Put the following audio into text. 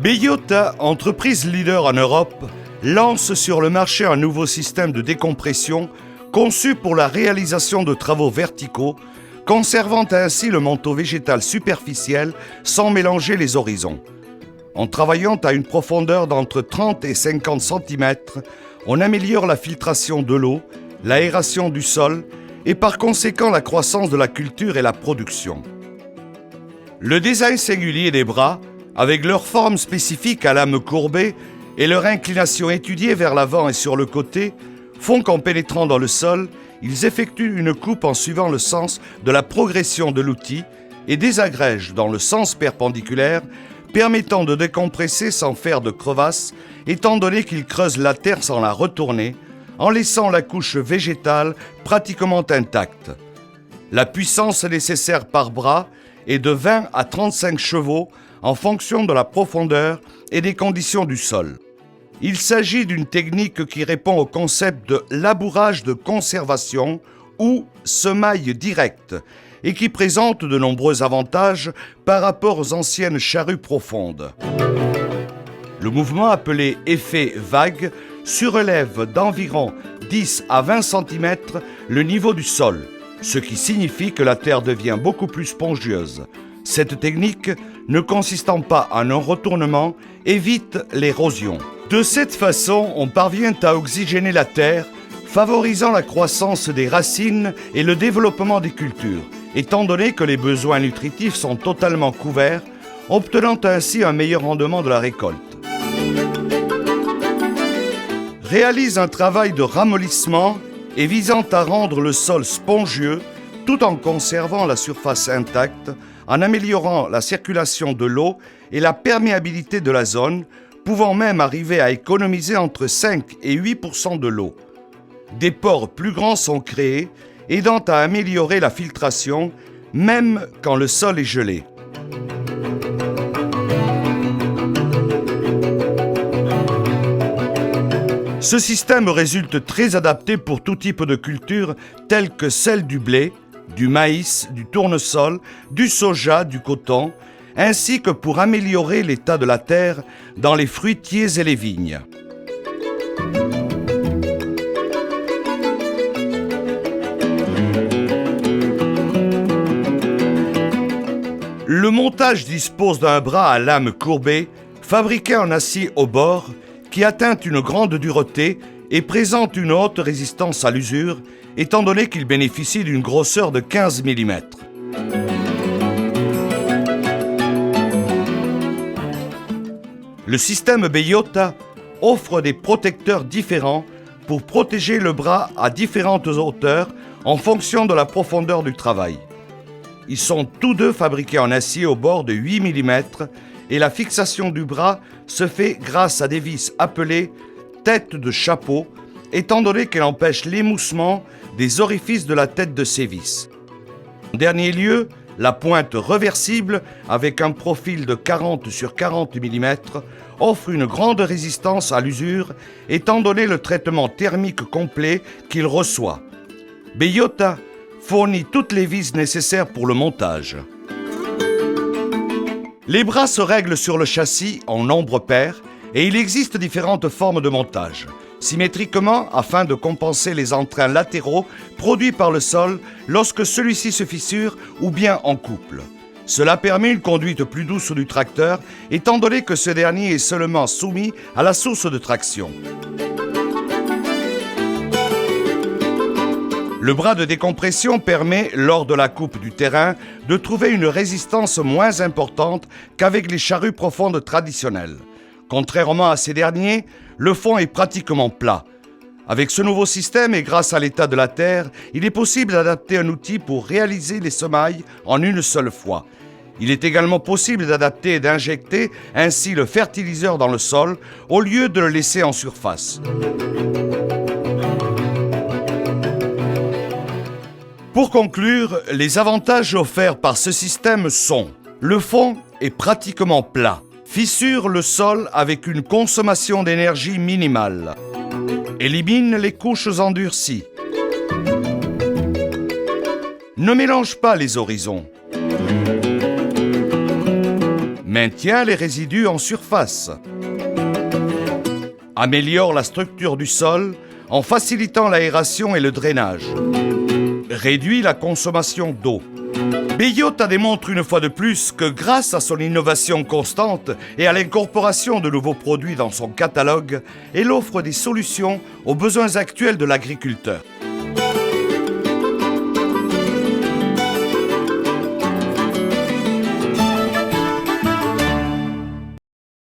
Beyota, entreprise leader en Europe, lance sur le marché un nouveau système de décompression conçu pour la réalisation de travaux verticaux, conservant ainsi le manteau végétal superficiel sans mélanger les horizons. En travaillant à une profondeur d'entre 30 et 50 cm, on améliore la filtration de l'eau, l'aération du sol et par conséquent la croissance de la culture et la production. Le design singulier des bras, avec leur forme spécifique à lame courbée et leur inclination étudiée vers l'avant et sur le côté, font qu'en pénétrant dans le sol, ils effectuent une coupe en suivant le sens de la progression de l'outil et désagrègent dans le sens perpendiculaire, permettant de décompresser sans faire de crevasse, étant donné qu'ils creusent la terre sans la retourner, en laissant la couche végétale pratiquement intacte. La puissance nécessaire par bras est de 20 à 35 chevaux en fonction de la profondeur et des conditions du sol. Il s'agit d'une technique qui répond au concept de labourage de conservation ou semaille directe et qui présente de nombreux avantages par rapport aux anciennes charrues profondes. Le mouvement appelé effet vague surélève d'environ 10 à 20 cm le niveau du sol, ce qui signifie que la terre devient beaucoup plus spongieuse. Cette technique, ne consistant pas en un retournement, évite l'érosion. De cette façon, on parvient à oxygéner la terre, favorisant la croissance des racines et le développement des cultures, étant donné que les besoins nutritifs sont totalement couverts, obtenant ainsi un meilleur rendement de la récolte. Réalise un travail de ramollissement et visant à rendre le sol spongieux tout en conservant la surface intacte, en améliorant la circulation de l'eau et la perméabilité de la zone, pouvant même arriver à économiser entre 5 et 8% de l'eau. Des pores plus grands sont créés, aidant à améliorer la filtration, même quand le sol est gelé. Ce système résulte très adapté pour tout type de culture, telles que celle du blé, du maïs, du tournesol, du soja, du coton, ainsi que pour améliorer l'état de la terre dans les fruitiers et les vignes. Le montage dispose d'un bras à lame courbée, fabriqué en acier au bord, qui atteint une grande dureté et présente une haute résistance à l'usure, étant donné qu'il bénéficie d'une grosseur de 15 mm. Le système Beyota offre des protecteurs différents pour protéger le bras à différentes hauteurs en fonction de la profondeur du travail. Ils sont tous deux fabriqués en acier au bord de 8 mm et la fixation du bras se fait grâce à des vis appelées tête de chapeau, étant donné qu'elle empêche l'émoussement des orifices de la tête de ces vis. En dernier lieu, la pointe reversible, avec un profil de 40 sur 40 mm, offre une grande résistance à l'usure, étant donné le traitement thermique complet qu'il reçoit. Beyota fournit toutes les vis nécessaires pour le montage. Les bras se règlent sur le châssis en nombre pair et il existe différentes formes de montage. Symétriquement, afin de compenser les entrains latéraux produits par le sol lorsque celui-ci se fissure ou bien en couple. Cela permet une conduite plus douce du tracteur, étant donné que ce dernier est seulement soumis à la source de traction. Le bras de décompression permet, lors de la coupe du terrain, de trouver une résistance moins importante qu'avec les charrues profondes traditionnelles. Contrairement à ces derniers, le fond est pratiquement plat. Avec ce nouveau système et grâce à l'état de la terre, il est possible d'adapter un outil pour réaliser les semailles en une seule fois. Il est également possible d'adapter et d'injecter ainsi le fertiliseur dans le sol au lieu de le laisser en surface. Pour conclure, les avantages offerts par ce système sont: le fond est pratiquement plat, fissure le sol avec une consommation d'énergie minimale, élimine les couches endurcies, ne mélange pas les horizons, maintient les résidus en surface, améliore la structure du sol en facilitant l'aération et le drainage, réduit la consommation d'eau. Biota démontre une fois de plus que grâce à son innovation constante et à l'incorporation de nouveaux produits dans son catalogue, elle offre des solutions aux besoins actuels de l'agriculteur.